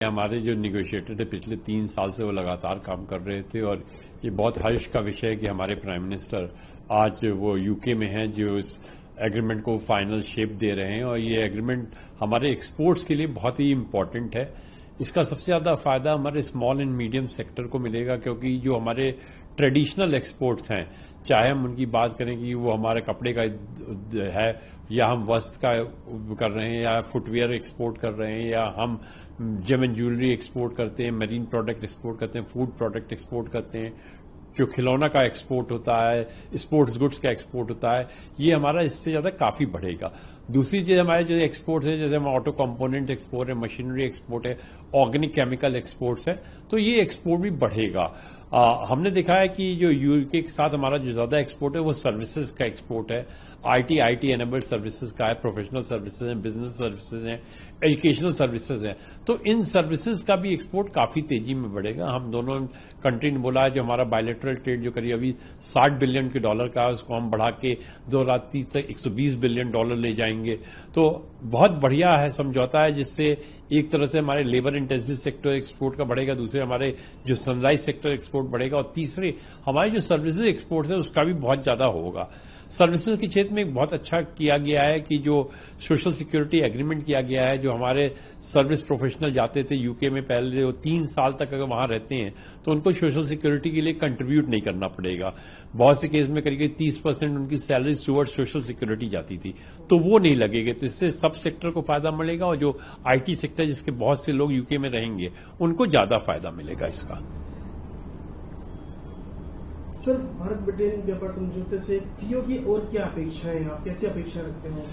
हमारे जो निगोशिएटर थे पिछले 3 साल से वो लगातार काम कर रहे थे और ये बहुत हर्ष का विषय है कि हमारे प्राइम मिनिस्टर आज वो यूके में हैं जो इस एग्रीमेंट को फाइनल शेप दे रहे हैं और ये एग्रीमेंट हमारे एक्सपोर्ट्स के लिए बहुत ही इम्पोर्टेंट है। इसका सबसे ज्यादा फायदा हमारे स्मॉल एंड मीडियम सेक्टर को मिलेगा क्योंकि जो हमारे ट्रेडिशनल एक्सपोर्ट्स हैं, चाहे हम उनकी बात करें कि वो हमारे कपड़े का है या हम वस्त्र का कर रहे हैं या फुटवेयर एक्सपोर्ट कर रहे हैं या हम जेम एंड ज्वेलरी एक्सपोर्ट करते हैं, मरीन प्रोडक्ट एक्सपोर्ट करते हैं, फूड प्रोडक्ट एक्सपोर्ट करते हैं, जो खिलौना का एक्सपोर्ट होता है, स्पोर्ट्स गुड्स का एक्सपोर्ट होता है, ये हमारा इससे ज्यादा काफी बढ़ेगा। दूसरी चीज हमारे जो एक्सपोर्ट है, जैसे हम ऑटो कंपोनेंट एक्सपोर्ट है, मशीनरी एक्सपोर्ट है, ऑर्गेनिक केमिकल एक्सपोर्ट्स है, तो ये एक्सपोर्ट भी बढ़ेगा। हमने देखा है कि जो यूके के साथ हमारा जो ज्यादा एक्सपोर्ट है वो सर्विसेज का एक्सपोर्ट है, आईटी एनेबल्ड सर्विसेज का है, प्रोफेशनल सर्विसेज हैं, बिजनेस सर्विसेज हैं, एजुकेशनल सर्विसेज हैं, तो इन सर्विसेज का भी एक्सपोर्ट काफी तेजी में बढ़ेगा। हम दोनों कंट्री ने बोला है जो हमारा बायलैटरल ट्रेड जो करीब अभी $60 बिलियन का है उसको हम बढ़ा के 2030 तक $120 बिलियन ले जाएंगे। तो बहुत बढ़िया है समझौता है, जिससे एक तरह से हमारे लेबर इंटेंसिव सेक्टर एक्सपोर्ट का बढ़ेगा, दूसरे हमारे जो सनराइज सेक्टर एक्सपोर्ट बढ़ेगा और तीसरे हमारे जो सर्विसेज एक्सपोर्ट है उसका भी बहुत ज्यादा होगा। सर्विसेज के क्षेत्र में बहुत अच्छा किया गया है कि जो सोशल सिक्योरिटी एग्रीमेंट किया गया है, जो हमारे सर्विस प्रोफेशनल जाते थे यूके में पहले वो 3 साल तक अगर वहां रहते हैं तो उनको सोशल सिक्योरिटी के लिए कंट्रीब्यूट नहीं करना पड़ेगा। बहुत से केस में करीब 30% उनकी सैलरी टुवर्ड्स सोशल सिक्योरिटी जाती थी, तो वो नहीं लगेगा। तो इससे सब सेक्टर को फायदा मिलेगा और जो आईटी सेक्टर जिसके बहुत से लोग यूके में रहेंगे उनको ज्यादा फायदा मिलेगा इसका। सर, भारत ब्रिटेन व्यापार समझौते से पीओ की और क्या अपेक्षाएं, आप कैसी अपेक्षा रखते हो?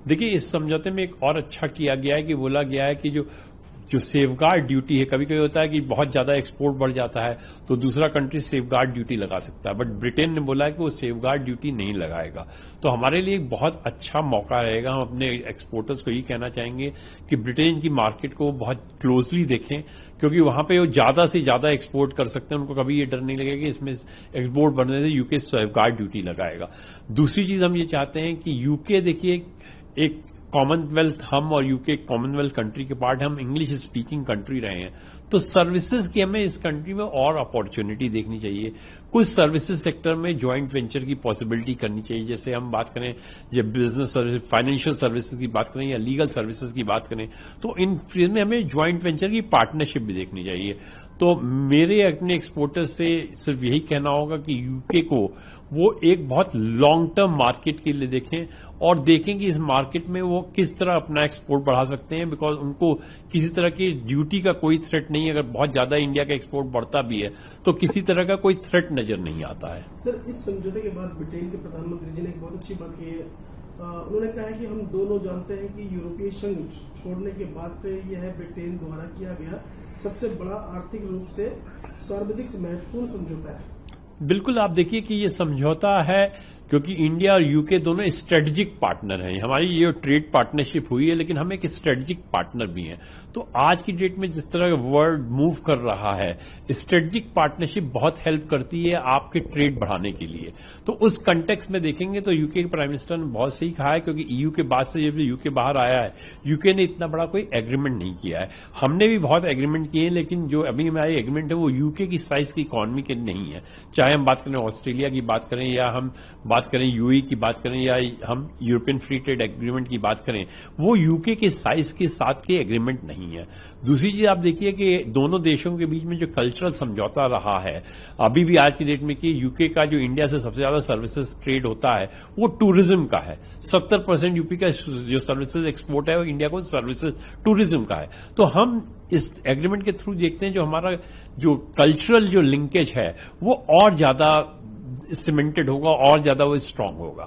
देखिए, इस समझौते में एक और अच्छा किया गया है कि बोला गया है कि जो सेफगार्ड ड्यूटी है, कभी कभी होता है कि बहुत ज्यादा एक्सपोर्ट बढ़ जाता है तो दूसरा कंट्री सेफगार्ड ड्यूटी लगा सकता है, बट ब्रिटेन ने बोला है कि वो सेफगार्ड ड्यूटी नहीं लगाएगा। तो हमारे लिए एक बहुत अच्छा मौका रहेगा। हम अपने एक्सपोर्टर्स को यही कहना चाहेंगे कि ब्रिटेन की मार्केट को बहुत क्लोजली देखें क्योंकि वहां पे वो ज्यादा से ज्यादा एक्सपोर्ट कर सकते हैं। उनको कभी ये डर नहीं लगेगा कि इसमें एक्सपोर्ट बढ़ने से यूके सेफगार्ड ड्यूटी लगाएगा। दूसरी चीज हम ये चाहते हैं कि यूके देखिए एक कॉमनवेल्थ, हम और यूके कॉमनवेल्थ कंट्री के पार्ट, हम इंग्लिश स्पीकिंग कंट्री रहे हैं, तो सर्विसेज की हमें इस कंट्री में और अपॉर्चुनिटी देखनी चाहिए। कुछ सर्विसेज सेक्टर में ज्वाइंट वेंचर की पॉसिबिलिटी करनी चाहिए, जैसे हम बात करें जब बिजनेस सर्विस, फाइनेंशियल सर्विसेज की बात करें या लीगल सर्विसेज की बात करें, तो इन फील्ड में हमें ज्वाइंट वेंचर की पार्टनरशिप भी देखनी चाहिए। तो मेरे अपने एक्सपोर्टर्स से सिर्फ यही कहना होगा कि यूके को वो एक बहुत लॉन्ग टर्म मार्केट के लिए देखें और देखें कि इस मार्केट में वो किस तरह अपना एक्सपोर्ट बढ़ा सकते हैं, बिकॉज उनको किसी तरह की ड्यूटी का कोई थ्रेट नहीं है। अगर बहुत ज्यादा इंडिया का एक्सपोर्ट बढ़ता भी है तो किसी तरह का कोई थ्रेट नजर नहीं आता है। सर, इस समझौते के बाद ब्रिटेन के प्रधानमंत्री जी ने एक बहुत अच्छी बात की है। उन्होंने कहा है कि हम दोनों जानते हैं कि यूरोपीय संघ छोड़ने के बाद से यह है ब्रिटेन द्वारा किया गया सबसे बड़ा आर्थिक रूप से सर्वाधिक महत्वपूर्ण समझौता है। बिल्कुल, आप देखिए कि ये समझौता है क्योंकि इंडिया और यूके दोनों स्ट्रेटेजिक पार्टनर हैं। हमारी ये ट्रेड पार्टनरशिप हुई है लेकिन हम एक स्ट्रेटेजिक पार्टनर भी हैं। तो आज की डेट में जिस तरह वर्ल्ड मूव कर रहा है, स्ट्रेटेजिक पार्टनरशिप बहुत हेल्प करती है आपके ट्रेड बढ़ाने के लिए। तो उस कंटेक्स्ट में देखेंगे तो यूके के प्राइम मिनिस्टर ने बहुत सही कहा है क्योंकि ईयू के बाद से जब यूके बाहर आया है, यूके ने इतना बड़ा कोई एग्रीमेंट नहीं किया है। हमने भी बहुत एग्रीमेंट किए हैं लेकिन जो अभी हमारे एग्रीमेंट है वो यूके की साइज की इकोनॉमी के नहीं है। चाहे हम बात करें ऑस्ट्रेलिया की बात करें या हम बात करें यूएई की बात करें या हम यूरोपियन फ्री ट्रेड एग्रीमेंट की बात करें, वो यूके के साइज के साथ के एग्रीमेंट नहीं है। दूसरी चीज आप देखिए कि दोनों देशों के बीच में जो कल्चरल समझौता रहा है अभी भी आज की डेट में कि यूके का जो इंडिया से सबसे ज्यादा सर्विसेज ट्रेड होता है वो टूरिज्म का है। 70% यूपी का जो सर्विसेज एक्सपोर्ट है वो इंडिया को सर्विसेज टूरिज्म का है। तो हम इस एग्रीमेंट के थ्रू देखते हैं जो हमारा जो कल्चरल जो लिंकेज है वो और ज्यादा सीमेंटेड होगा और ज्यादा वो स्ट्रांग होगा।